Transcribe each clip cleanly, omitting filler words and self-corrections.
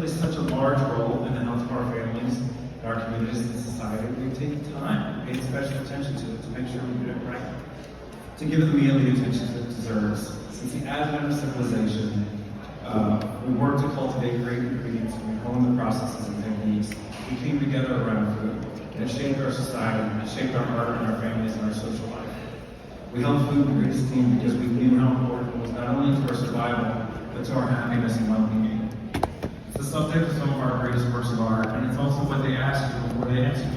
play such a large role in the health of our families, in our communities, and society, we've taken time, paid special attention to it to make sure we do it right, to give the meal the attention that it deserves. Since the advent of civilization, we work to cultivate great ingredients, we hone the processes and techniques. We came together around food, and it shaped our society, it shaped our art and our families and our social life. We held food in great esteem because we knew how important it was not only to our survival, but to our happiness and well-being. It's the subject of some of our greatest works of art, and it's also what they ask you before they answer you.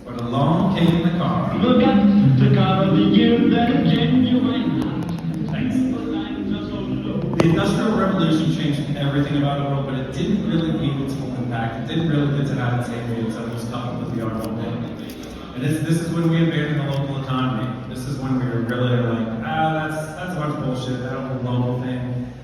But along came the car. Look at the car of the year, that genuine. Thanks. The Industrial Revolution changed everything about the world, but it didn't really leave its full impact. It didn't really get to have its influence that was coupled with the art all day. And this is when we abandoned the local economy. This is when we were really like, that's a bunch of bullshit. That whole local thing,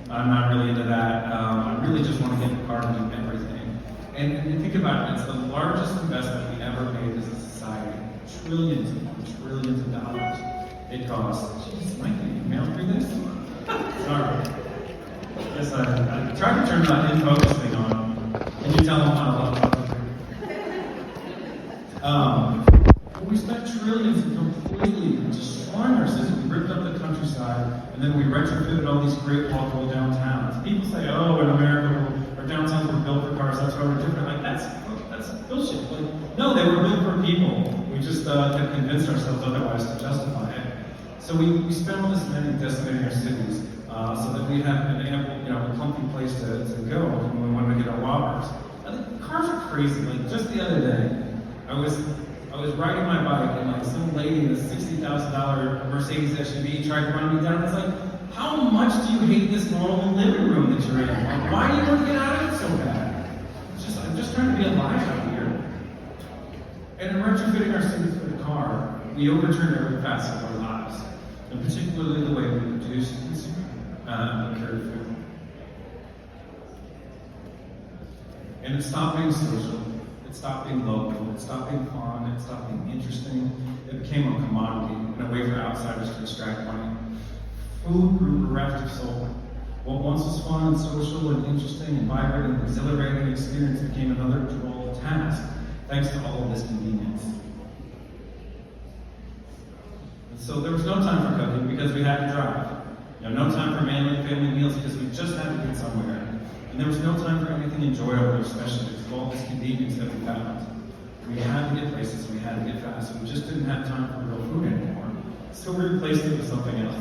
I'm not really into that. I really just want to get in the car and do everything. And you think about it, it's the largest investment we ever made as a society. Trillions of dollars it costs. Jeez, Mike, can you mail through this? Sorry. Yes, I tried to turn that in focus thing on. Can you tell them how we spent trillions in completely destroying our system. We ripped up the countryside, and then we retrofitted all these great walkable downtowns. People say, oh, in America, our downtowns were built for cars, that's why we're different. Like, that's bullshit. Like, no, they were built for people. We just have convinced ourselves otherwise to justify it. So we spent all this money decimating our cities so that we have an ample, a comfy place to go when we want to get our whoppers. Cars are crazy. Like, just the other day, I was riding my bike and like some lady in a $60,000 Mercedes SUV tried to run me down. It's like, how much do you hate this normal living room that you're in? Like, why do you want to get out of it so bad? I'm just trying to be alive out here. And in retrofitting our cities with a car, we overturned every facet of our lives, and particularly the way we produce, consume, and carry food. And it stopped being social. It stopped being local, it stopped being fun, it stopped being interesting. It became a commodity and a way for outsiders to extract money. Food grew bereft of soul. What once was fun and social and interesting and vibrant and exhilarating experience became another dull task, thanks to all of this convenience. And so there was no time for cooking because we had to drive. No time for family meals because we just had to get somewhere. And there was no time for anything enjoyable or special because of all this convenience that we found. We had to get places, we had to get fast, we just didn't have time for real food anymore. So we replaced it with something else.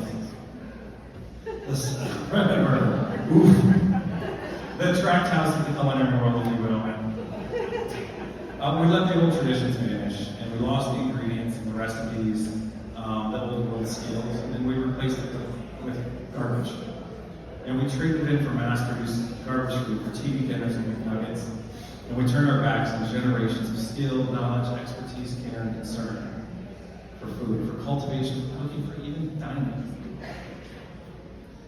The tract house of the culinary world, if you will. We let the old traditions vanish, and we lost the ingredients and the recipes, the old world skills, and then we replaced it with garbage. And we traded it in for mass-produced garbage food for TV dinners and McNuggets. And we turned our backs on generations of skill, knowledge, expertise, care, and concern for food, for cultivation, for cooking, for even dining.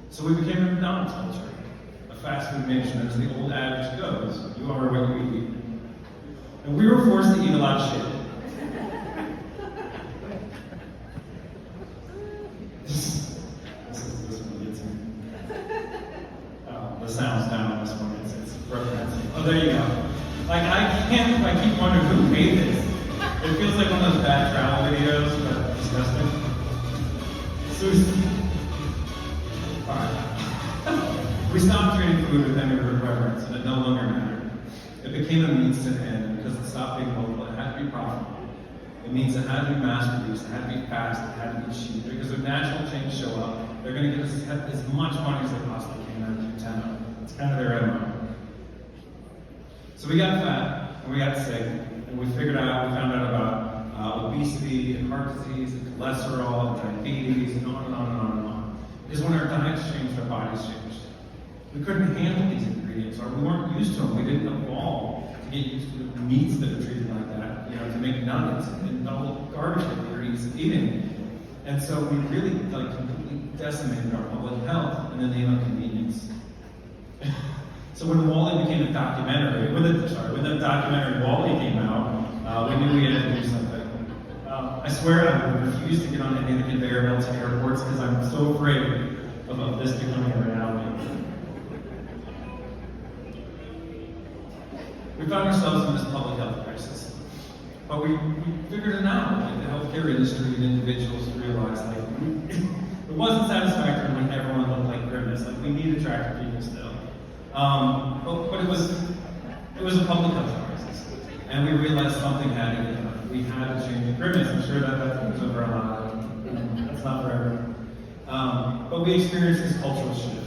So we became a McDonald's culture, a fast food nation. As the old adage goes, you are what you eat. And we were forced to eat a lot of shit. The sound's down on this one. It's broken. Oh, there you go. Like, I keep wondering who made this. It feels like one of those bad travel videos, but disgusting. Alright. We stopped treating food with any reverence, and it no longer mattered. It became a means to an end because it stopped being local. It had to be profitable. It means it had to be mass-produced, it had to be fast, it had to be cheap. Because if natural change show up, they're going to get us as much money as they possibly can out of town. It's kind of their MO. So we got fat, and we got sick, and we found out about obesity, and heart disease, and cholesterol, and diabetes, and on and on and on and on. Because when our diets changed, our bodies changed. We couldn't handle these ingredients, or we weren't used to them. We didn't evolve to get used to the meats that are treated like that, to make nuggets and all the garbage that we were eating. And so we really completely decimated our public health in the name of convenience. So when WALL-E became a documentary, when the documentary WALL-E came out, we knew we had to do something. I swear I would refuse to get on any of the conveyor belts at airports because I'm so afraid of this becoming a reality. We found ourselves in this public health crisis, but we figured it out. Like the healthcare industry and individuals realized like it wasn't satisfactory when everyone looked like grimace. Like we need attractive people still, but it was a public health crisis, and we realized something had to get done. We had to change the grimace. I'm sure that comes over a lot. That's not for everyone. But we experienced this cultural shift.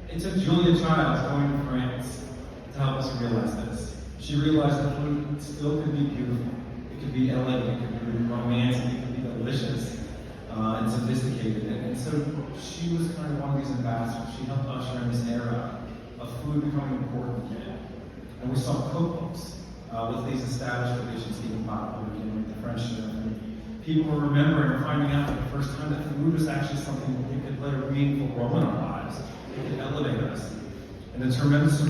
It took Julia Childs going to France to help us realize this. She realized that food still could be beautiful. It could be elegant, it could be romantic, it could be delicious and sophisticated. And so she was kind of one of these ambassadors. She helped usher in this era of food becoming important again. And we saw cookbooks with these established traditions getting popular again, like the French chef. And people were remembering or finding out for the first time that food was actually something that they could play a meaningful role in our lives. It could elevate us. And the tremendous,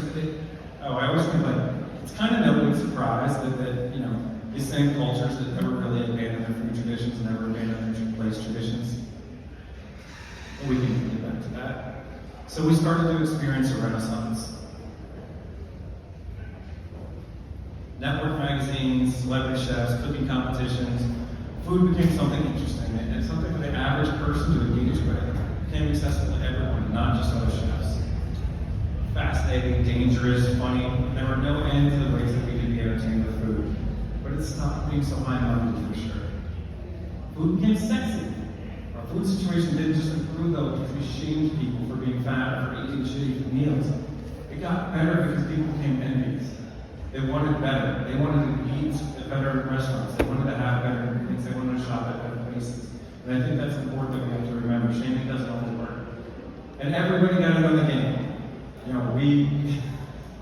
I always think like, it's kind of no big surprise that you know, these same cultures that never really abandoned their food traditions, never abandoned their place traditions. We can get back to that. So we started to experience a renaissance. Network magazines, celebrity chefs, cooking competitions, food became something interesting and something for the average person to engage with. It became accessible to everyone, not just other chefs. Fascinating, dangerous, funny. There were no end to the ways that we could be entertained with food. But it stopped being so high-minded for sure. Food became sexy. Our food situation didn't just improve though because we shamed people for being fat or for eating shitty meals. It got better because people became envious. They wanted better. They wanted to eat at better restaurants. They wanted to have better ingredients. They wanted to shop at better places. And I think that's important that we have to remember. Shaming doesn't always work. And everybody got to know the game. You know,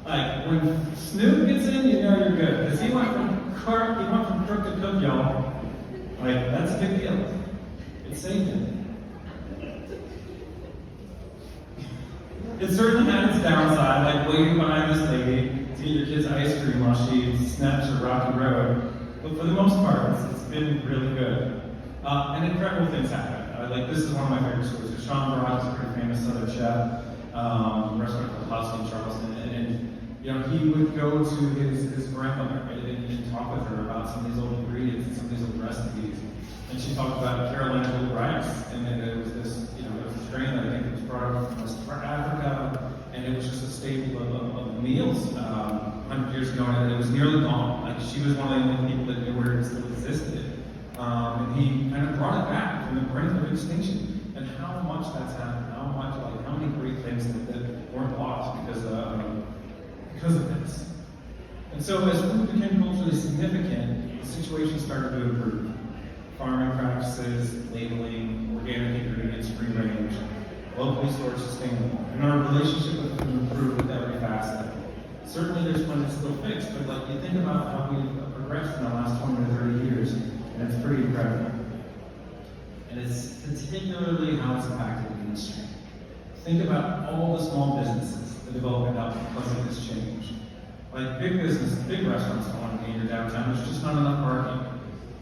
like when Snoop gets in, you know you're good. Because he went from crook to cook, y'all. Like, that's a big deal. It saved him. It certainly had its downside, like waiting behind this lady to get your kids ice cream while she snaps her rocky road. But for the most part, it's been really good. And incredible things happen. Like, this is one of my favorite stories. Sean Brock is a pretty famous Southern chef. Restaurant called Husky in Charleston, and you know, he would go to his grandmother and talk with her about some of these old ingredients and some of these old recipes. And she talked about Carolina gold rice, and then it was this, you know, it was a strain that I think was brought up from West Africa, and it was just a staple of meals 100 years ago, and it was nearly gone. Like, she was one of the only people that knew where it still existed, and he kind of brought it back from the brink of extinction. And how much that's happened, how many great things that weren't lost because of this. And so as food became culturally significant, the situation started to improve. Farming practices, labeling, organic ingredients, free range, locally sourced, sustainable. And our relationship with food improved with every facet. Certainly there's plenty to still fix, but like you think about how we've progressed in the last 20 to 30 years, and it's pretty incredible. And it's particularly how it's impacted the industry. Think about all the small businesses that have opened up because of this change. Like big business, big restaurants don't want to be in your downtown. There's just not enough parking.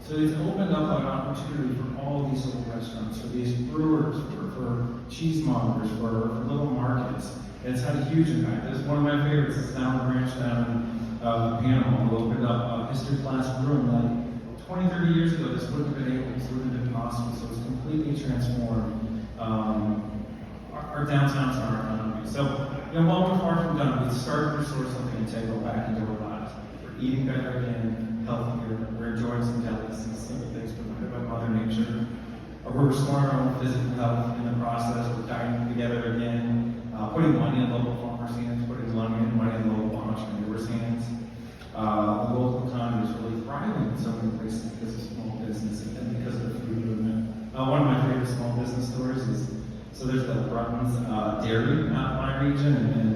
So it's opened up an opportunity for all these little restaurants, for these brewers, for cheesemongers, for little markets. And it's had a huge impact. It's one of my favorites. It's now a branch down in Panama. We opened up a history class room. Like 20, 30 years ago, this wouldn't have been able, this wouldn't have been possible. So it's completely transformed our downtowns and our economy. So, you know, while we're far from done, we started to restore something integral back into our lives. We're eating better again, healthier. We're enjoying some delicacies, simple things provided by Mother Nature. We're restoring our own physical health in the process. We're dining together again, putting money in local farmers' hands, putting money in local entrepreneurs' hands. The local economy is really thriving in so many places because of small business and because of the food movement. One of my favorite small business stories is, so there's the Bruntons Dairy out in my region, and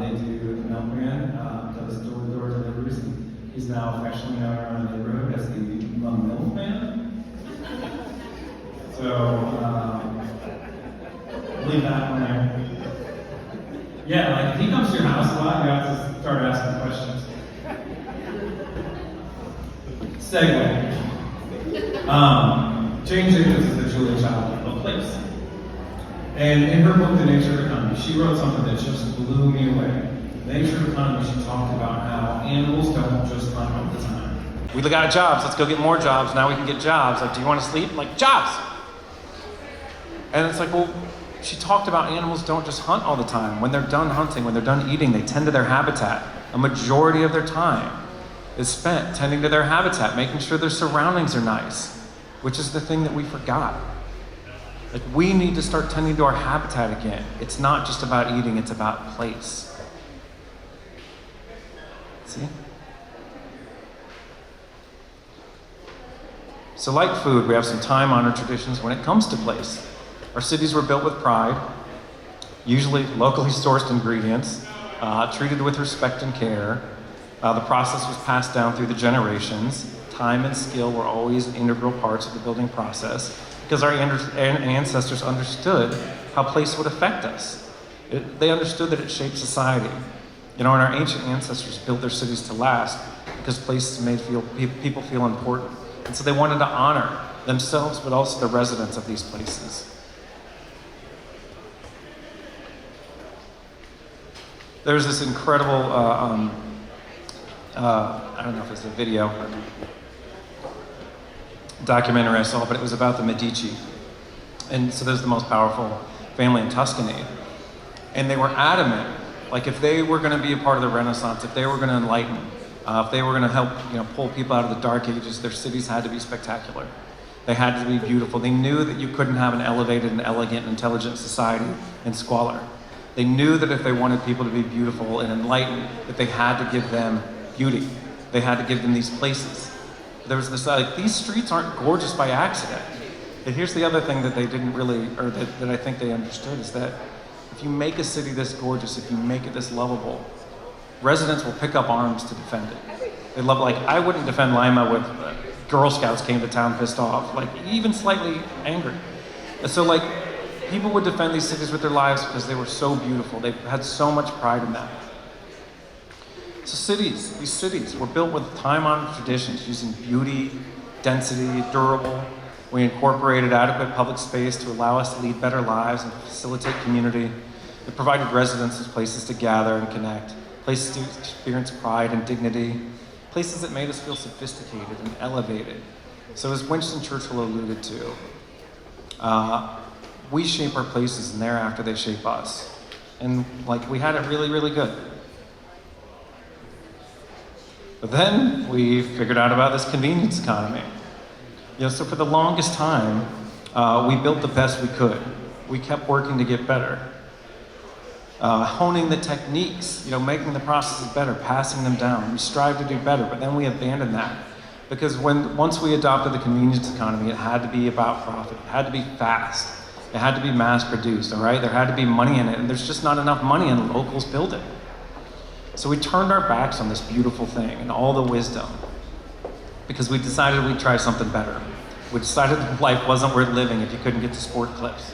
they do the milkman, does door-to-door deliveries, and he's now affectionately known around the neighborhood as the milkman. So, leave that one there. Yeah, like if he comes to your house a lot, you have to start asking questions. Segue. Jane Jacobs is the Julia Child of place. And in her book, The Nature of Economy, she wrote something that just blew me away. The Nature of Economy, she talked about how animals don't just hunt all the time. We got jobs, let's go get more jobs, now we can get jobs. Like, do you want to sleep? Like, jobs! And it's like, well, she talked about animals don't just hunt all the time. When they're done hunting, when they're done eating, they tend to their habitat. A majority of their time is spent tending to their habitat, making sure their surroundings are nice, which is the thing that we forgot. Like, we need to start tending to our habitat again. It's not just about eating, it's about place. See? So like food, we have some time-honored traditions when it comes to place. Our cities were built with pride, usually locally sourced ingredients, treated with respect and care. The process was passed down through the generations. Time and skill were always integral parts of the building process because our ancestors understood how place would affect us. They understood that it shaped society. And our ancient ancestors built their cities to last because places made people feel important. And so they wanted to honor themselves, but also the residents of these places. There's this incredible, I don't know if it's a video or documentary I saw, but it was about the Medici. And so there's the most powerful family in Tuscany. And they were adamant, like if they were going to be a part of the Renaissance, if they were going to enlighten, if they were going to help, pull people out of the Dark Ages, their cities had to be spectacular. They had to be beautiful. They knew that you couldn't have an elevated and elegant, intelligent society in squalor. They knew that if they wanted people to be beautiful and enlightened, that they had to give them beauty. They had to give them these places. There was this, these streets aren't gorgeous by accident. And here's the other thing that they didn't really, or that I think they understood, is that if you make a city this gorgeous, if you make it this lovable, residents will pick up arms to defend it. They love, I wouldn't defend Lima with Girl Scouts came to town pissed off, even slightly angry. And so people would defend these cities with their lives because they were so beautiful. They had so much pride in them. So these cities were built with time-honored traditions, using beauty, density, durable. We incorporated adequate public space to allow us to lead better lives and facilitate community. It provided residents with places to gather and connect, places to experience pride and dignity, places that made us feel sophisticated and elevated. So as Winston Churchill alluded to, we shape our places and thereafter they shape us. And we had it really, really good. But then we figured out about this convenience economy. So for the longest time, we built the best we could. We kept working to get better. Honing the techniques, making the processes better, passing them down. We strive to do better, but then we abandoned that. Because once we adopted the convenience economy, it had to be about profit. It had to be fast. It had to be mass produced, all right? There had to be money in it, and there's just not enough money in locals building. So we turned our backs on this beautiful thing and all the wisdom because we decided we'd try something better. We decided that life wasn't worth living if you couldn't get to sport clips.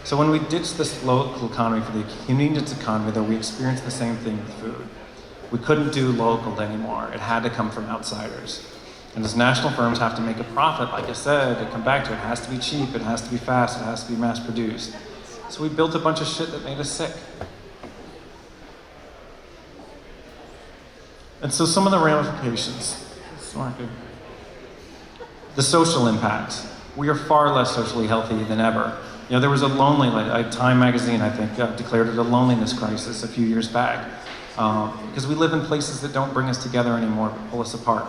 So when we ditched this local economy for the convenience economy, though, we experienced the same thing with food. We couldn't do local anymore. It had to come from outsiders. And as national firms have to make a profit, like I said, to come back to it, it has to be cheap, it has to be fast, it has to be mass produced. So we built a bunch of shit that made us sick. And so some of the ramifications, the social impacts. We are far less socially healthy than ever. There was a Time magazine, I think, declared it a loneliness crisis a few years back because we live in places that don't bring us together anymore, but pull us apart.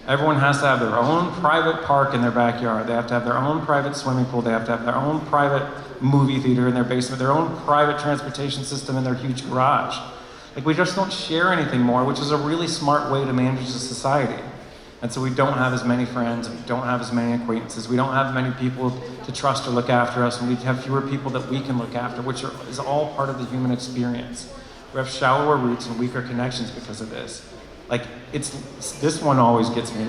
Everyone has to have their own private park in their backyard. They have to have their own private swimming pool. They have to have their own private movie theater in their basement, their own private transportation system in their huge garage. We just don't share anything more, which is a really smart way to manage a society. And so we don't have as many friends, we don't have as many acquaintances, we don't have many people to trust or look after us, and we have fewer people that we can look after, which is all part of the human experience. We have shallower roots and weaker connections because of this. This one always gets me,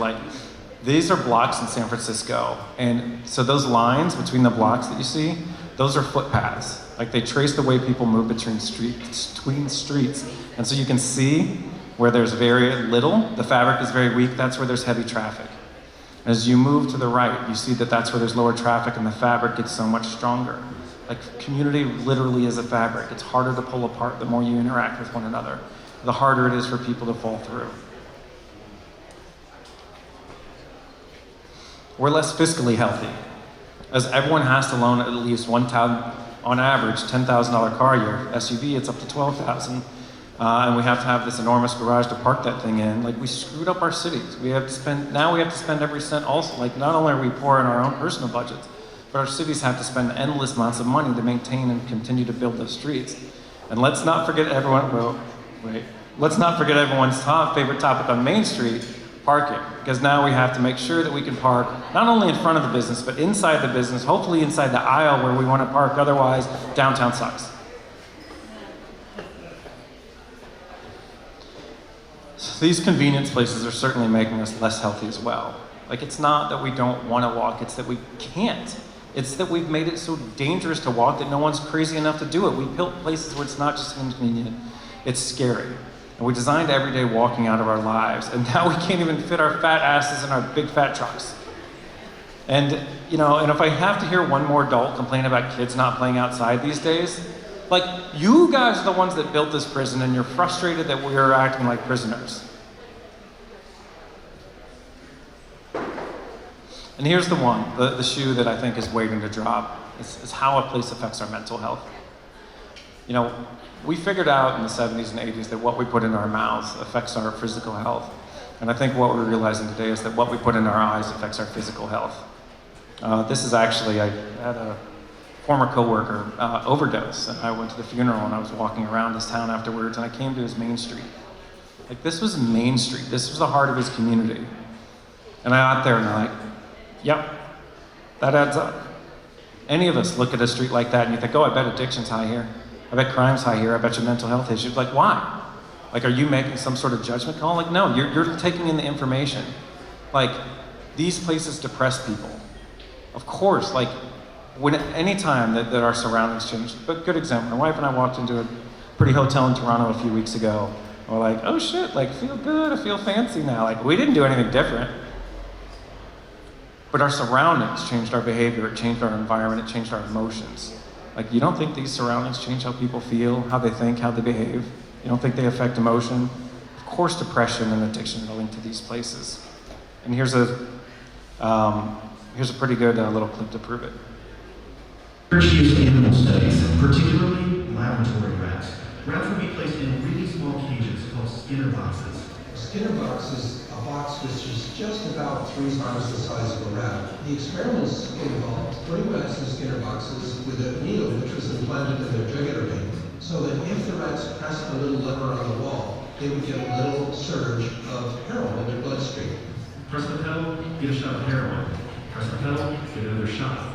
these are blocks in San Francisco, and so those lines between the blocks that you see, those are footpaths. They trace the way people move between streets. And so you can see where there's very little, the fabric is very weak, that's where there's heavy traffic. As you move to the right, you see that that's where there's lower traffic and the fabric gets so much stronger. Like, community literally is a fabric. It's harder to pull apart the more you interact with one another. The harder it is for people to fall through. We're less fiscally healthy, as everyone has to loan at least on average, $10,000 car a year. SUV, it's up to $12,000. And we have to have this enormous garage to park that thing in. Like, we screwed up our cities. Now we have to spend every cent also. Like, not only are we poor in our own personal budgets, but our cities have to spend endless amounts of money to maintain and continue to build those streets. And let's not forget everyone's favorite topic on Main Street, parking. Because now we have to make sure that we can park not only in front of the business, but inside the business, hopefully inside the aisle where we want to park. Otherwise, downtown sucks. So these convenience places are certainly making us less healthy as well. Like, it's not that we don't want to walk, it's that we can't. It's that we've made it so dangerous to walk that no one's crazy enough to do it. We built places where it's not just inconvenient, it's scary. And we designed everyday walking out of our lives, and now we can't even fit our fat asses in our big fat trucks. And if I have to hear one more adult complain about kids not playing outside these days, like, you guys are the ones that built this prison, and you're frustrated that we're acting like prisoners. And here's the one, the shoe that I think is waiting to drop, is how a place affects our mental health. We figured out in the 70s and 80s that what we put in our mouths affects our physical health. And I think what we're realizing today is that what we put in our eyes affects our physical health. This is actually, I had a former coworker overdose, and I went to the funeral, and I was walking around this town afterwards, and I came to his Main Street. Like, this was Main Street. This was the heart of his community. And I got there, and I'm like, yep, that adds up. Any of us look at a street like that, and you think, oh, I bet addiction's high here. I bet crime's high here. I bet your mental health issues. Like, why? Like, are you making some sort of judgment call? Like, no, you're taking in the information. Like, these places depress people. Of course, like, any time that our surroundings change. But good example, my wife and I walked into a pretty hotel in Toronto a few weeks ago. And we're like, oh shit, like, feel good, I feel fancy now. Like, we didn't do anything different. But our surroundings changed our behavior, it changed our environment, it changed our emotions. Like, you don't think these surroundings change how people feel, how they think, how they behave? You don't think they affect emotion? Of course, depression and addiction are linked to these places. And here's a pretty good little clip to prove it. Research used animal studies, particularly laboratory rats. Rats would be placed in really small cages called Skinner boxes. A Skinner box is a box which is just about 3 times the size of a rat. The experiments involved putting rats in Skinner boxes with a needle which was implanted in their jugular vein, so that if the rats pressed a little lever on the wall, they would get a little surge of heroin in their bloodstream. Press the pedal, get a shot of heroin. Press the pedal, get another shot.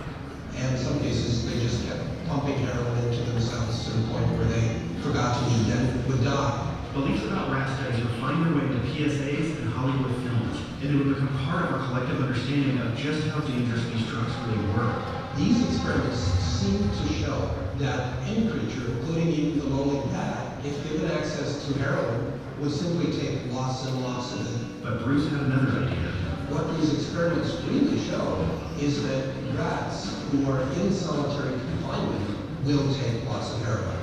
And in some cases, they just kept pumping heroin into themselves to the point where they forgot to eat and would die. Beliefs about rat studies would find their way into PSAs and Hollywood films, and they would become part of our collective understanding of just how dangerous these drugs really were. These experiments seem to show that any creature, including even the lowly rat, if given access to heroin, would simply take lots and lots of it. But Bruce had another idea. What these experiments really show is that rats who are in solitary confinement will take lots of heroin.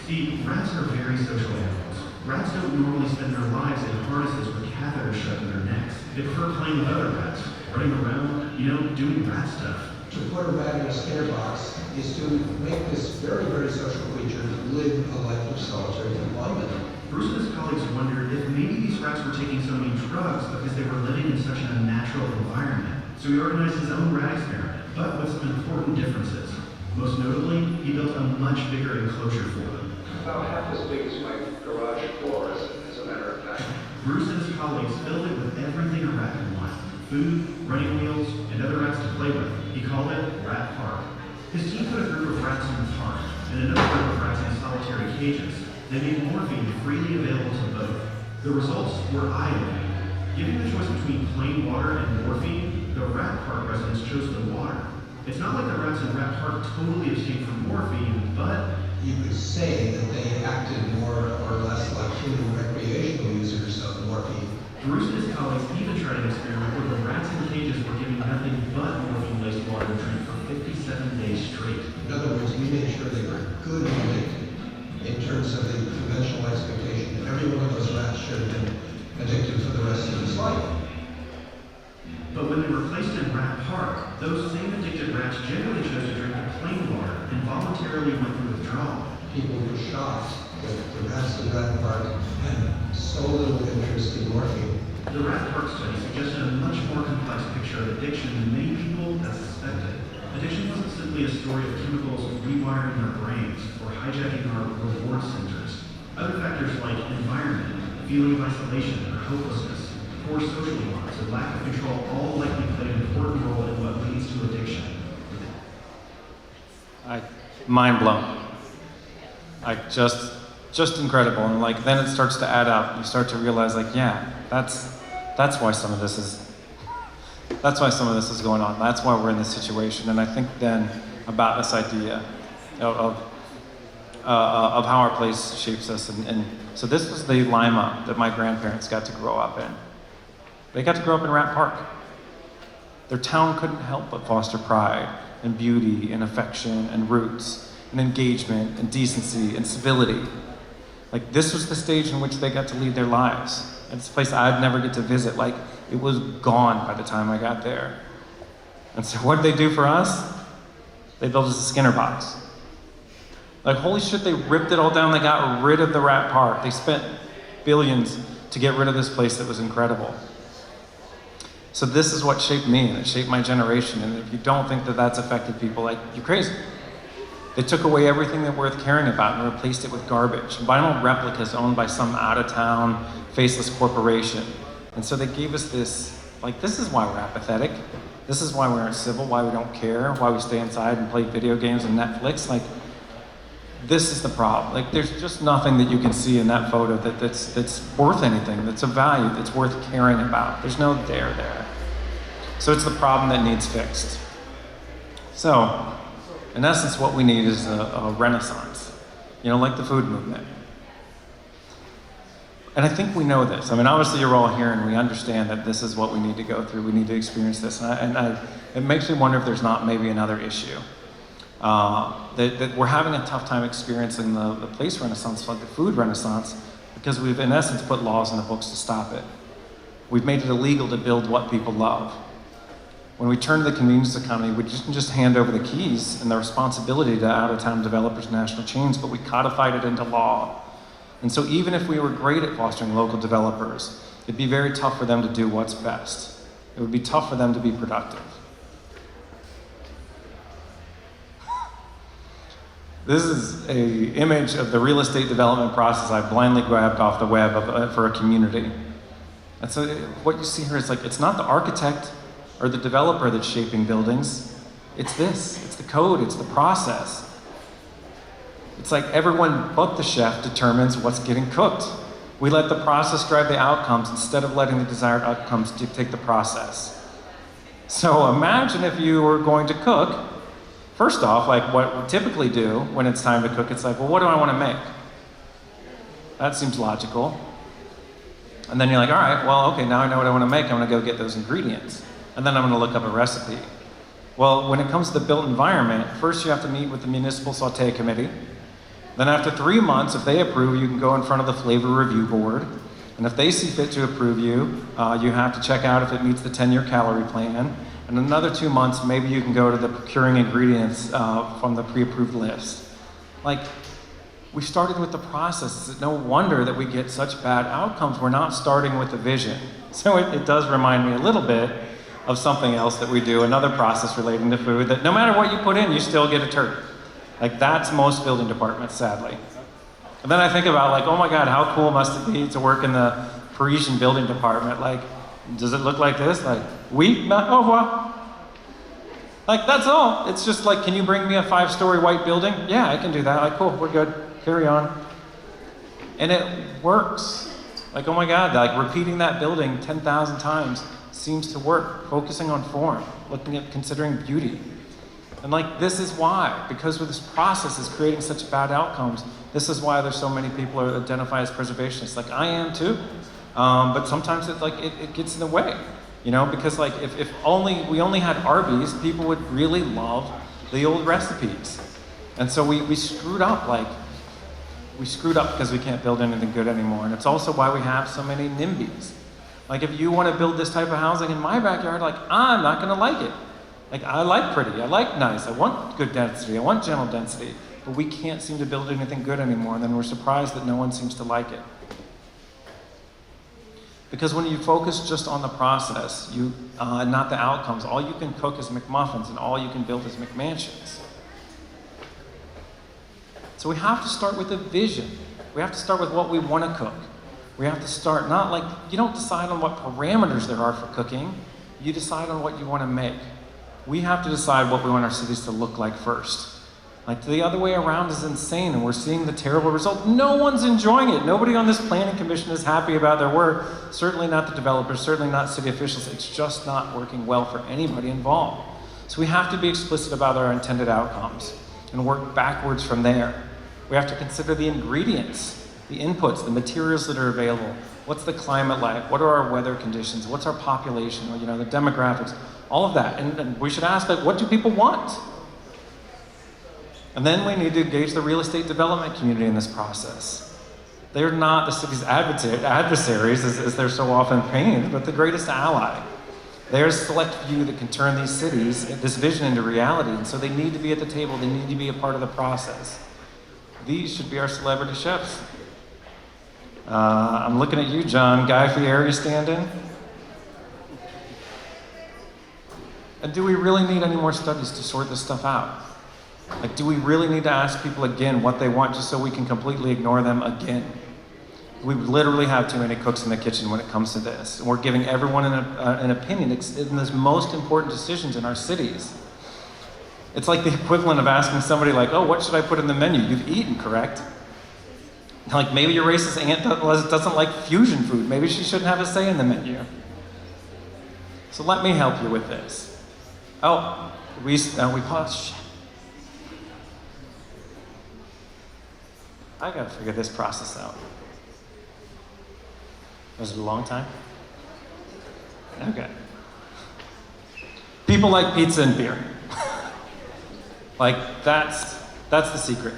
See, rats are very social animals. Rats don't normally spend their lives in harnesses with catheters shoved in their necks. They prefer playing with other rats, running around, doing rat stuff. To put a rat in a Skinner box is to make this very, very social creature live a life of solitary confinement. Bruce and his colleagues wondered if maybe these rats were taking so many drugs because they were living in such an unnatural environment. So he organized his own rat experiment, but with some important differences. Most notably, he built a much bigger enclosure for them. About half as big as my garage door, as a matter of fact. Bruce and his colleagues filled it with everything a rat could want: food, running wheels, and other rats to play with. He called it Rat Park. His team put a group of rats in the park and another group of rats in solitary cages. They made morphine freely available to both. The results were eye-opening. Given the choice between plain water and morphine, the Rat Park residents chose the water. It's not like the rats in Rat Park totally abstained from morphine, but You could say that they acted more or less like human recreational users of morphine. Bruce and his colleagues even tried an experiment where the rats in the cages were given nothing but morphine-laced water to drink for 57 days straight. In other words, we made sure they were good and addicted in terms of the conventional expectation that every one of those rats should have been addicted for the rest of his life. But when they were placed in Rat Park, those same addicted rats generally chose to drink the plain water and voluntarily went through withdrawal. People were shocked that the rats in Rat Park had so little interest in morphine. The Rat Park study suggested a much more complex picture of addiction than many people had suspected. Addiction wasn't simply a story of chemicals rewiring our brains or hijacking our reward centers. Other factors like environment, feeling of isolation or hopelessness, poor social bonds, and lack of control all likely play an important role in what leads to addiction. Mind blown. Just incredible. And like then it starts to add up. You start to realize like, yeah, that's why some of this is going on. That's why we're in this situation. And I think then about this idea of how our place shapes us. And so this was the Lima that my grandparents got to grow up in. They got to grow up in Rat Park. Their town couldn't help but foster pride and beauty and affection and roots and engagement and decency and civility. Like this was the stage in which they got to lead their lives. And it's a place I'd never get to visit. Like it was gone by the time I got there. And so what did they do for us? They built us a Skinner box. Like holy shit, they ripped it all down. They got rid of the Rat Park. They spent billions to get rid of this place that was incredible. So this is what shaped me and it shaped my generation. And if you don't think that that's affected people, like you're crazy. They took away everything that we're worth caring about and replaced it with garbage. Vinyl replicas owned by some out-of-town, faceless corporation. And so they gave us this, like this is why we're apathetic. This is why we aren't civil, why we don't care, why we stay inside and play video games and Netflix. Like, this is the problem. Like, there's just nothing that you can see in that photo that's worth anything, that's of value, that's worth caring about. There's no there. So it's the problem that needs fixed. So, in essence, what we need is a renaissance, like the food movement. And I think we know this. I mean, obviously you're all here and we understand that this is what we need to go through. We need to experience this. It makes me wonder if there's not maybe another issue. That we're having a tough time experiencing the place renaissance, like the food renaissance, because we've in essence put laws in the books to stop it. We've made it illegal to build what people love. When we turn to the convenience economy, we didn't just hand over the keys and the responsibility to out-of-town developers and national chains, but we codified it into law. And so even if we were great at fostering local developers, it'd be very tough for them to do what's best. It would be tough for them to be productive. This is an image of the real estate development process I blindly grabbed off the web for a community. And so what you see here is like, it's not the architect or the developer that's shaping buildings. It's the code, it's the process. It's like everyone but the chef determines what's getting cooked. We let the process drive the outcomes instead of letting the desired outcomes dictate the process. So imagine if you were going to cook. First off, like what we typically do when it's time to cook, it's like, well, what do I want to make? That seems logical. And then you're like, all right, well, okay, now I know what I want to make. I'm going to go get those ingredients. And then I'm going to look up a recipe. Well, when it comes to the built environment, first you have to meet with the municipal sauté committee. Then after 3 months, if they approve, you can go in front of the flavor review board. And if they see fit to approve you, you have to check out if it meets the 10-year calorie plan. And another 2 months, maybe you can go to the procuring ingredients from the pre-approved list. Like, we started with the process. It's no wonder that we get such bad outcomes. We're not starting with the vision. So it does remind me a little bit of something else that we do, another process relating to food, that no matter what you put in, you still get a turd. Like, that's most building departments, sadly. And then I think about, like, oh my God, how cool must it be to work in the Parisian building department? Like, does it look like this? Like, oui, not au revoir. Like, that's all. It's just like, can you bring me a 5-story white building? Yeah, I can do that. Like, cool, we're good. Carry on. And it works. Like, oh my God, like repeating that building 10,000 times seems to work. Focusing on form, looking at considering beauty. And like, this is why, because with this process is creating such bad outcomes, this is why there's so many people who identify as preservationists. Like, I am too. But sometimes it gets in the way, because like if we only had Arby's, people would really love the old recipes. And so we screwed up, because we can't build anything good anymore. And it's also why we have so many NIMBYs. Like if you want to build this type of housing in my backyard, like I'm not going to like it. Like I like pretty, I like nice, I want good density, I want gentle density, but we can't seem to build anything good anymore, and then we're surprised that no one seems to like it. Because when you focus just on the process, not the outcomes, all you can cook is McMuffins and all you can build is McMansions. So we have to start with a vision. We have to start with what we want to cook. We have to start, not like, you don't decide on what parameters there are for cooking, you decide on what you want to make. We have to decide what we want our cities to look like first. Like the other way around is insane, and we're seeing the terrible result. No one's enjoying it. Nobody on this planning commission is happy about their work. Certainly not the developers, certainly not city officials. It's just not working well for anybody involved. So we have to be explicit about our intended outcomes and work backwards from there. We have to consider the ingredients, the inputs, the materials that are available. What's the climate like? What are our weather conditions? What's our population? The demographics, all of that. And we should ask, what do people want? And then we need to engage the real estate development community in this process. They're not the city's adversaries, as they're so often painted, but the greatest ally. They're a select few that can turn these cities, this vision, into reality. And so they need to be at the table. They need to be a part of the process. These should be our celebrity chefs. I'm looking at you, John. Guy Fieri standing. And do we really need any more studies to sort this stuff out? Like, do we really need to ask people again what they want just so we can completely ignore them again? We literally have too many cooks in the kitchen when it comes to this. And we're giving everyone an opinion in the most important decisions in our cities. It's like the equivalent of asking somebody like, oh, what should I put in the menu? You've eaten, correct? Like maybe your racist aunt doesn't like fusion food. Maybe she shouldn't have a say in the menu. So let me help you with this. Oh, we paused. Shit. I gotta figure this process out. Was it a long time? Okay. People like pizza and beer. Like that's the secret.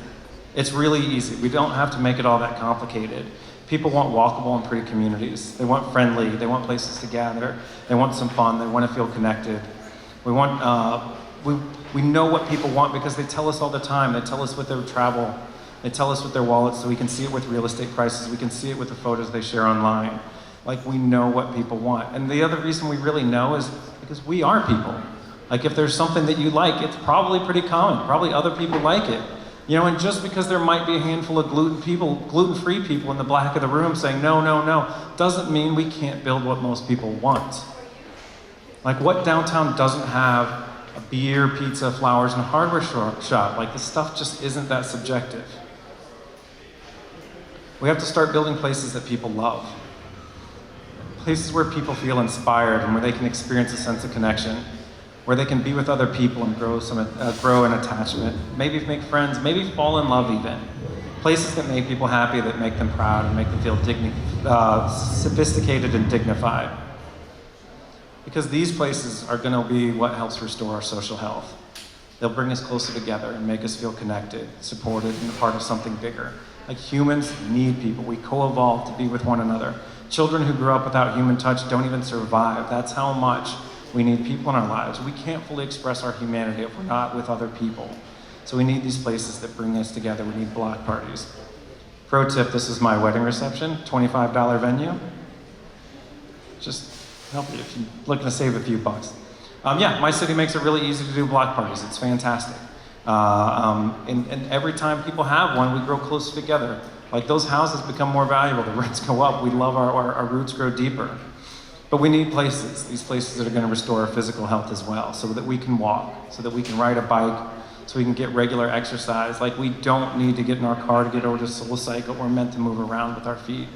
It's really easy. We don't have to make it all that complicated. People want walkable and pretty communities. They want friendly. They want places to gather. They want some fun. They want to feel connected. We know what people want because they tell us all the time. They tell us with their travel. They tell us with their wallets, so we can see it with real estate prices. We can see it with the photos they share online. Like we know what people want. And the other reason we really know is because we are people. Like if there's something that you like, it's probably pretty common. Probably other people like it. And just because there might be a handful of gluten-free people in the back of the room saying no, doesn't mean we can't build what most people want. Like what downtown doesn't have a beer, pizza, flowers, and a hardware shop? Like this stuff just isn't that subjective. We have to start building places that people love. Places where people feel inspired and where they can experience a sense of connection. Where they can be with other people and grow an attachment, maybe make friends, maybe fall in love even. Places that make people happy, that make them proud and make them feel sophisticated and dignified. Because these places are gonna be what helps restore our social health. They'll bring us closer together and make us feel connected, supported, and a part of something bigger. Like humans need people. We co-evolve to be with one another. Children who grow up without human touch don't even survive. That's how much we need people in our lives. We can't fully express our humanity if we're not with other people. So we need these places that bring us together. We need block parties. Pro tip, this is my wedding reception, $25 venue. Just help you if you're looking to save a few bucks. My city makes it really easy to do block parties. It's fantastic. And every time people have one, we grow closer together. Like those houses become more valuable, the rents go up, we love our roots grow deeper. But we need these places that are gonna restore our physical health as well, so that we can walk, so that we can ride a bike, so we can get regular exercise. Like we don't need to get in our car to get over to SoulCycle. We're meant to move around with our feet.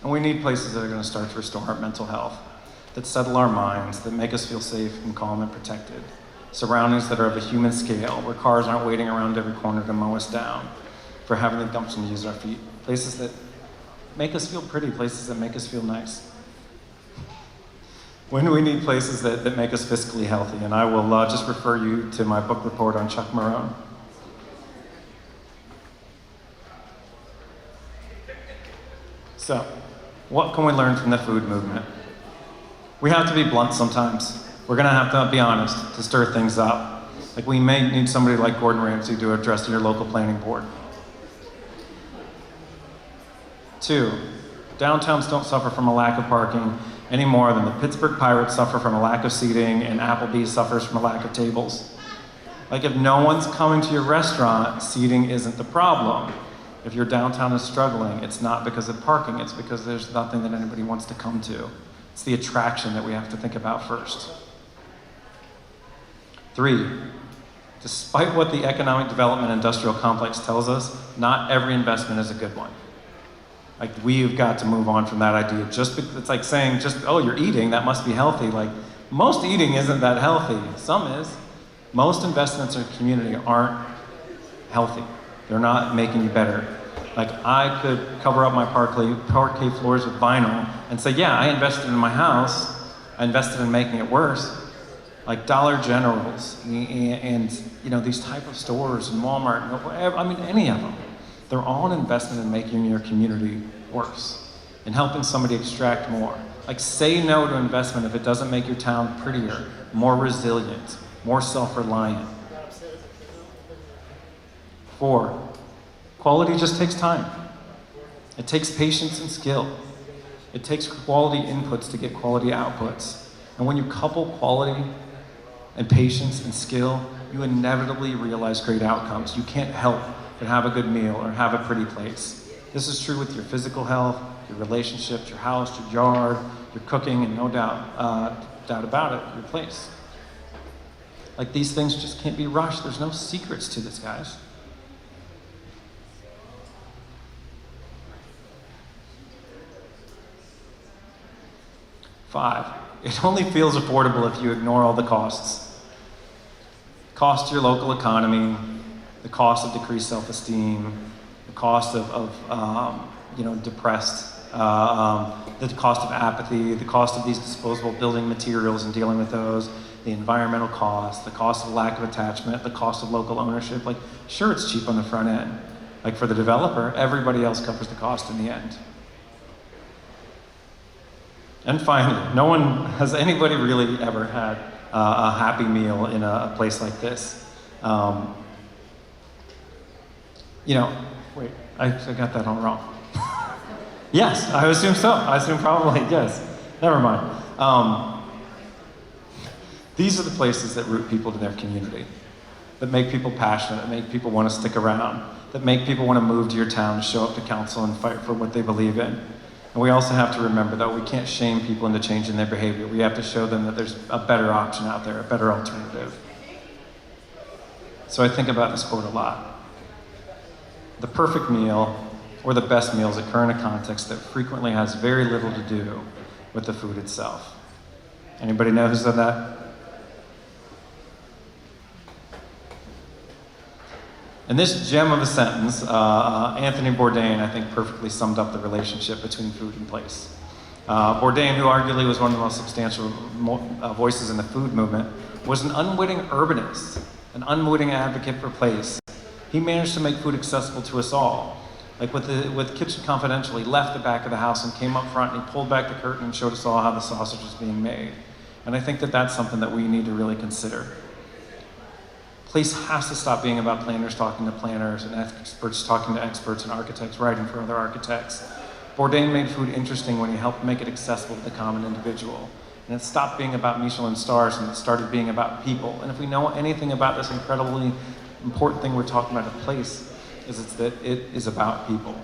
And we need places that are gonna start to restore our mental health, that settle our minds, that make us feel safe and calm and protected. Surroundings that are of a human scale, where cars aren't waiting around every corner to mow us down, for having the gumption to use our feet. Places that make us feel pretty, places that make us feel nice. When do we need places that make us fiscally healthy? And I will just refer you to my book report on Chuck Maroon. So, what can we learn from the food movement? We have to be blunt sometimes. We're gonna have to be honest to stir things up. Like, we may need somebody like Gordon Ramsay to address your local planning board. 2, downtowns don't suffer from a lack of parking any more than the Pittsburgh Pirates suffer from a lack of seating and Applebee's suffers from a lack of tables. Like, if no one's coming to your restaurant, seating isn't the problem. If your downtown is struggling, it's not because of parking, it's because there's nothing that anybody wants to come to. It's the attraction that we have to think about first. 3, despite what the economic development industrial complex tells us, not every investment is a good one. Like, we've got to move on from that idea. It's like saying, oh, you're eating, that must be healthy. Like, most eating isn't that healthy. Some is. Most investments in a community aren't healthy. They're not making you better. Like, I could cover up my parquet floors with vinyl and say, yeah, I invested in my house. I invested in making it worse. Like Dollar Generals and these type of stores and Walmart, any of them. They're all an investment in making your community worse and helping somebody extract more. Like, say no to investment if it doesn't make your town prettier, more resilient, more self-reliant. 4, quality just takes time. It takes patience and skill. It takes quality inputs to get quality outputs. And when you couple quality and patience and skill, you inevitably realize great outcomes. You can't help but have a good meal or have a pretty place. This is true with your physical health, your relationships, your house, your yard, your cooking, and no doubt about it, your place. Like, these things just can't be rushed. There's no secrets to this, guys. 5, it only feels affordable if you ignore all the costs. Cost to your local economy, the cost of decreased self-esteem, the cost of depressed, the cost of apathy, the cost of these disposable building materials and dealing with those, the environmental cost, the cost of lack of attachment, the cost of local ownership. Like, sure, it's cheap on the front end. Like, for the developer, everybody else covers the cost in the end. And finally, has anybody really ever had a happy meal in a place like this? Wait, I got that all wrong. Yes, I assume so. I assume probably, yes. Never mind. These are the places that root people to their community, that make people passionate, that make people want to stick around, that make people want to move to your town, show up to council and fight for what they believe in. And we also have to remember that we can't shame people into changing their behavior. We have to show them that there's a better option out there, a better alternative. So I think about this quote a lot. The perfect meal, or the best meals, occur in a context that frequently has very little to do with the food itself. Anybody know who said that? And this gem of a sentence, Anthony Bourdain, I think, perfectly summed up the relationship between food and place. Bourdain, who arguably was one of the most substantial voices in the food movement, was an unwitting urbanist, an unwitting advocate for place. He managed to make food accessible to us all. Like with Kitchen Confidential, he left the back of the house and came up front and he pulled back the curtain and showed us all how the sausage was being made. And I think that that's something that we need to really consider. Place has to stop being about planners talking to planners and experts talking to experts and architects writing for other architects. Bourdain made food interesting when he helped make it accessible to the common individual. And it stopped being about Michelin stars and it started being about people. And if we know anything about this incredibly important thing we're talking about at place, is it's that it is about people.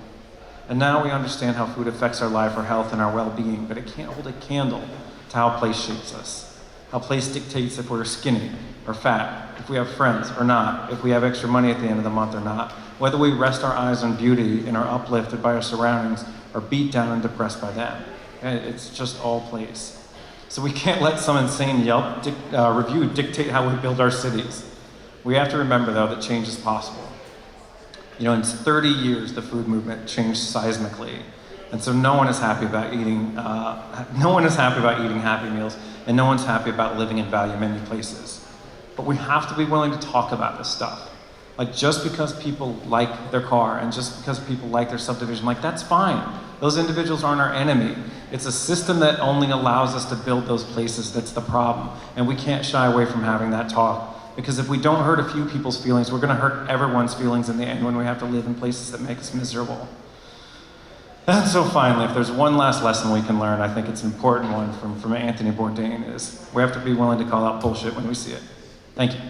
And now we understand how food affects our life, our health, and our well-being, but it can't hold a candle to how place shapes us. How place dictates if we're skinny or fat, if we have friends or not, if we have extra money at the end of the month or not, whether we rest our eyes on beauty and are uplifted by our surroundings or beat down and depressed by them. It's just all place. So we can't let some insane Yelp review dictate how we build our cities. We have to remember, though, that change is possible. In 30 years, the food movement changed seismically. And so no one is happy about eating, no one is happy about eating Happy Meals, and no one's happy about living in value menu places. But we have to be willing to talk about this stuff. Like, just because people like their car and just because people like their subdivision, like, that's fine. Those individuals aren't our enemy. It's a system that only allows us to build those places that's the problem. And we can't shy away from having that talk. Because if we don't hurt a few people's feelings, we're gonna hurt everyone's feelings in the end when we have to live in places that make us miserable. And so finally, if there's one last lesson we can learn, I think it's an important one from Anthony Bourdain, is we have to be willing to call out bullshit when we see it. Thank you.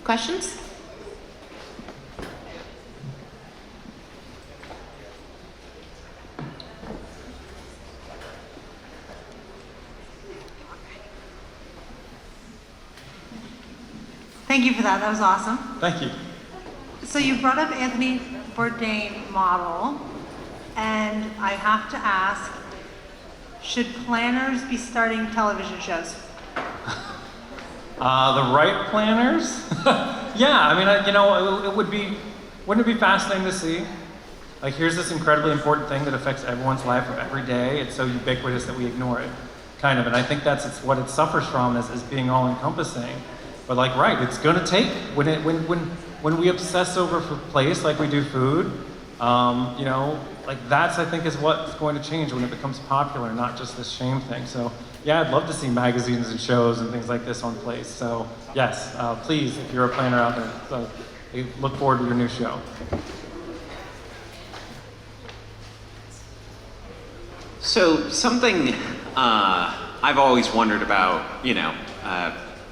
Questions? Thank you for that. That was awesome. Thank you. So you brought up Anthony Bourdain model, and I have to ask, should planners be starting television shows? The right planners? Yeah, I mean, you know, wouldn't it be fascinating to see? Like, here's this incredibly important thing that affects everyone's life every day. It's so ubiquitous that we ignore it, kind of. And I think it's what it suffers from is being all encompassing. But like, right, it's gonna take, when we obsess over place like we do food, you know, like that's, I think, is what's going to change when it becomes popular, not just this shame thing. So yeah, I'd love to see magazines and shows and things like this on place. So yes, please, if you're a planner out there, look forward to your new show. So something I've always wondered about, you know,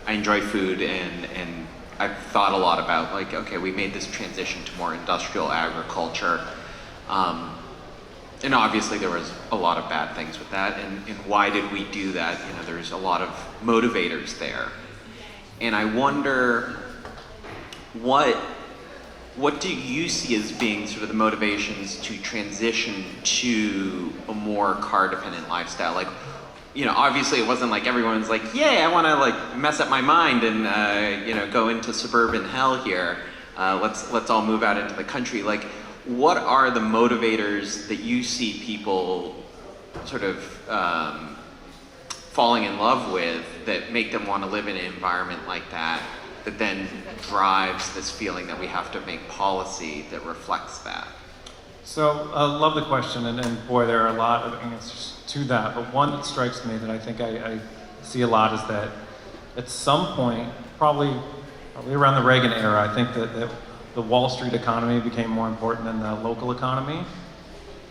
I enjoy food and I've thought a lot about, like, okay, we made this transition to more industrial agriculture. And obviously there was a lot of bad things with that, and why did we do that? You know, there's a lot of motivators there. And I wonder, what do you see as being sort of the motivations to transition to a more car-dependent lifestyle? Like, you know, obviously it wasn't like everyone's like, yay, I want to like mess up my mind and you know, go into suburban hell here. Let's all move out into the country. Like, what are the motivators that you see people sort of falling in love with that make them want to live in an environment like that, that then drives this feeling that we have to make policy that reflects that? So I love the question, and boy, there are a lot of answers to that, but one that strikes me that I think I see a lot is that at some point, probably around the Reagan era, I think that the Wall Street economy became more important than the local economy.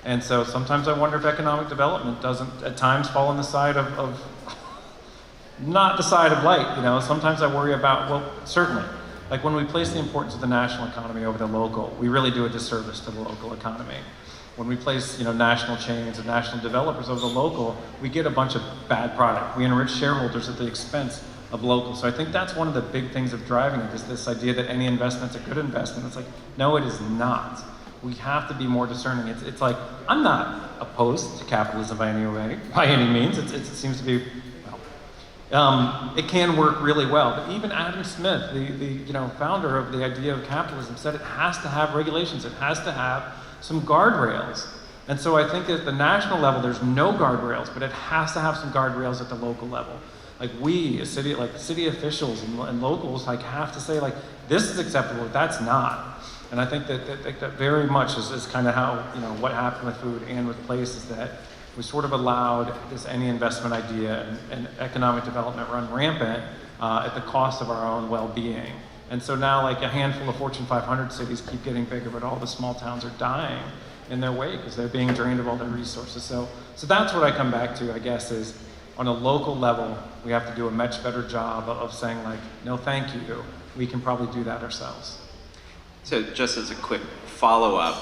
And so sometimes I wonder if economic development doesn't at times fall on the side of not the side of light, you know. Sometimes I worry about, well, certainly, like when we place the importance of the national economy over the local, we really do a disservice to the local economy. When we place, you know, national chains and national developers over the local, we get a bunch of bad product. We enrich shareholders at the expense of local. So I think that's one of the big things of driving it, is this idea that any investment's a good investment. It's like, no, it is not. We have to be more discerning. It's like, I'm not opposed to capitalism by any means. It seems to be, well, it can work really well. But even Adam Smith, the founder of the idea of capitalism, said it has to have regulations. It has to have some guardrails. And so I think at the national level, there's no guardrails, but it has to have some guardrails at the local level. Like we, as city officials and locals, like have to say, like, this is acceptable, that's not. And I think that very much is kind of how, you know, what happened with food and with place, is that we sort of allowed this any investment idea and economic development run rampant at the cost of our own well-being. And so now, like, a handful of Fortune 500 cities keep getting bigger, but all the small towns are dying in their wake because they're being drained of all their resources. So that's what I come back to, I guess, is on a local level, we have to do a much better job of saying, like, no, thank you. We can probably do that ourselves. So just as a quick follow-up,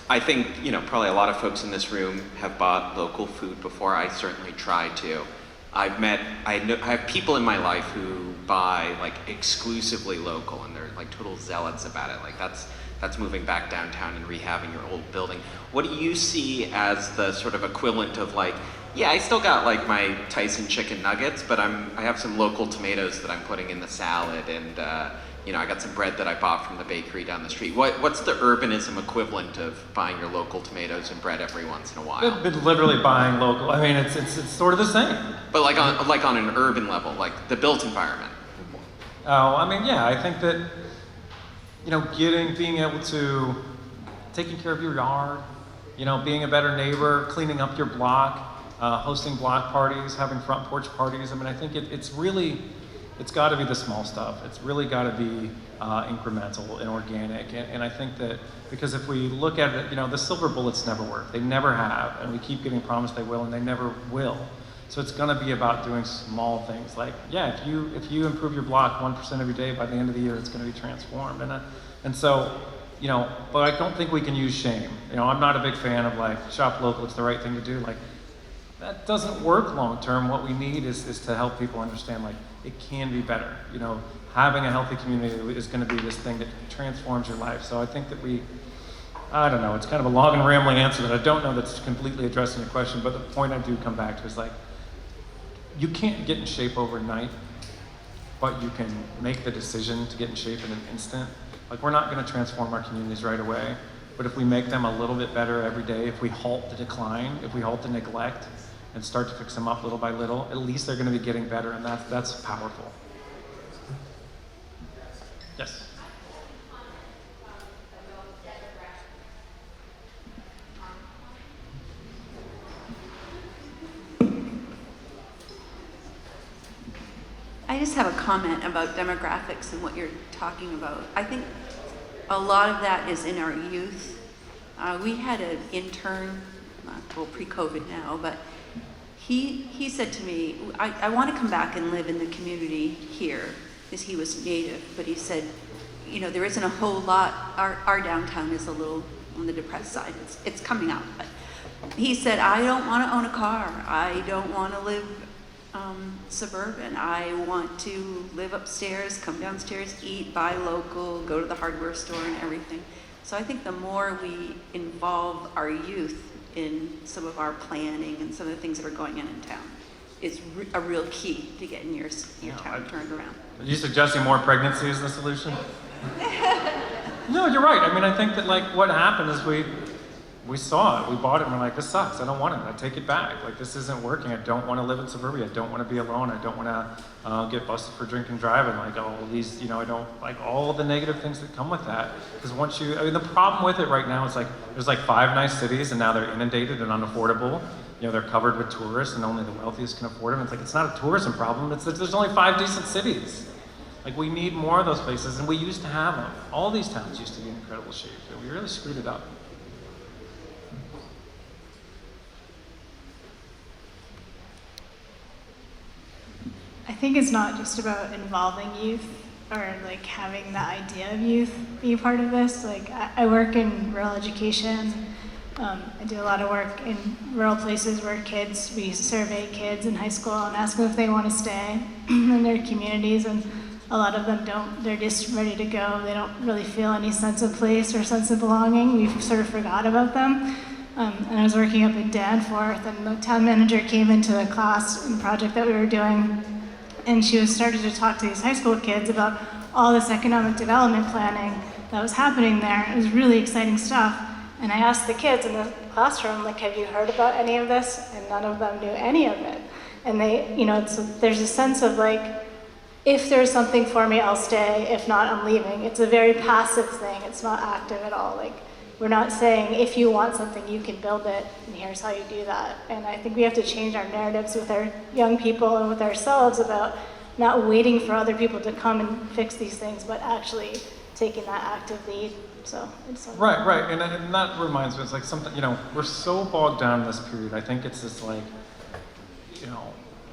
I think, you know, probably a lot of folks in this room have bought local food before. I certainly try to. I have people in my life who buy like exclusively local, and they're like total zealots about it. Like that's moving back downtown and rehabbing your old building. What do you see as the sort of equivalent of like, yeah, I still got like my Tyson chicken nuggets, but I have some local tomatoes that I'm putting in the salad, and I got some bread that I bought from the bakery down the street. What's the urbanism equivalent of buying your local tomatoes and bread every once in a while? I've been literally buying local. I mean, it's sort of the same. But like on an urban level, like the built environment. Oh, I mean, yeah, I think that, being able to, taking care of your yard, being a better neighbor, cleaning up your block, hosting block parties, having front porch parties. I mean, I think it's got to be the small stuff. It's really got to be incremental and organic. And I think that because if we look at it, the silver bullets never work. They never have. And we keep getting promised they will, and they never will. So it's going to be about doing small things. Like, yeah, if you improve your block 1% every day, by the end of the year, it's going to be transformed. And so, but I don't think we can use shame. I'm not a big fan of like, shop local, it's the right thing to do. Like, that doesn't work long term. What we need is to help people understand, like, it can be better. Having a healthy community is going to be this thing that transforms your life. So I think that I don't know, it's kind of a long and rambling answer that I don't know that's completely addressing your question, but the point I do come back to is like, you can't get in shape overnight, but you can make the decision to get in shape in an instant. Like, we're not going to transform our communities right away, but if we make them a little bit better every day, if we halt the decline, if we halt the neglect, and start to fix them up little by little, at least they're going to be getting better, and that's powerful. Yes? I just have a comment about demographics and what you're talking about. I think a lot of that is in our youth. We had an intern, pre-COVID now, but he said to me, I want to come back and live in the community here, because he was native, but he said, there isn't a whole lot, our downtown is a little on the depressed side. It's coming up, but he said, I don't want to own a car. I don't want to live suburban. I want to live upstairs, come downstairs, eat, buy local, go to the hardware store and everything. So I think the more we involve our youth in some of our planning and some of the things that are going on in town is a real key to getting your town turned around. Are you suggesting more pregnancy is the solution? No, you're right. I mean, I think that like what happened is we saw it, we bought it, and we're like, this sucks, I don't want it, I take it back. Like, this isn't working, I don't want to live in suburbia, I don't want to be alone, I don't want to get busted for drinking and driving, like all these, I don't like all the negative things that come with that. Because the problem with it right now is like, there's like 5 nice cities, and now they're inundated and unaffordable. They're covered with tourists, and only the wealthiest can afford them. It's like, it's not a tourism problem, it's that there's only 5 decent cities. Like, we need more of those places, and we used to have them. All these towns used to be in incredible shape, but we really screwed it up. I think it's not just about involving youth or like having the idea of youth be part of this. Like, I work in rural education. I do a lot of work in rural places where we survey kids in high school and ask them if they want to stay in their communities, and a lot of them don't. They're just ready to go. They don't really feel any sense of place or sense of belonging. We've sort of forgot about them. And I was working up in Danforth, and the town manager came into the class and project that we were doing, and she started to talk to these high school kids about all this economic development planning that was happening there. It was really exciting stuff. And I asked the kids in the classroom, like, have you heard about any of this? And none of them knew any of it. And they, there's a sense of like, if there's something for me, I'll stay. If not, I'm leaving. It's a very passive thing. It's not active at all. Like, we're not saying, if you want something, you can build it, and here's how you do that. And I think we have to change our narratives with our young people and with ourselves about not waiting for other people to come and fix these things, but actually taking that active lead. So it's right, and that reminds me, it's like something, we're so bogged down in this period. I think it's this like,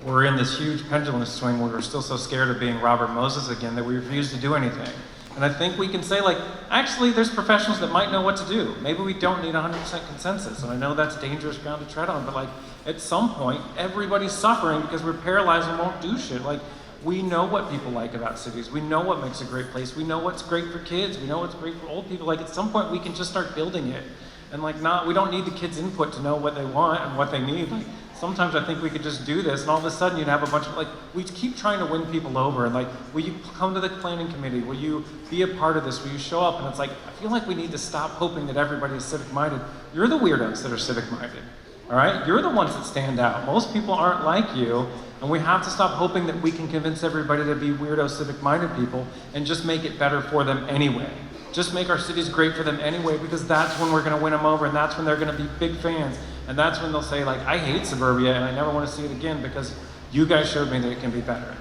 we're in this huge pendulum swing where we're still so scared of being Robert Moses again that we refuse to do anything. And I think we can say, like, actually, there's professionals that might know what to do. Maybe we don't need 100% consensus. And I know that's dangerous ground to tread on, but like, at some point, everybody's suffering because we're paralyzed and won't do shit. Like, We know what people like about cities. We know what makes a great place. We know what's great for kids. We know what's great for old people. Like at some point we can just start building it. And like we don't need the kids' input to know what they want and what they need. Like sometimes I think we could just do this and all of a sudden you'd have a bunch of we keep trying to win people over and will you come to the planning committee? Will you be a part of this? Will you show up? And it's I feel like we need to stop hoping that everybody is civic minded. You're the weirdos that are civic minded. All right? You're the ones that stand out. Most people aren't like you, and we have to stop hoping that we can convince everybody to be weirdo civic-minded people and just make it better for them anyway. Just make our cities great for them anyway, because that's when we're going to win them over, and that's when they're going to be big fans, and that's when they'll say, I hate suburbia, and I never want to see it again because you guys showed me that it can be better.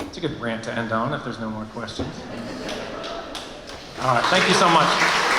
It's a good rant to end on if there's no more questions. All right, thank you so much.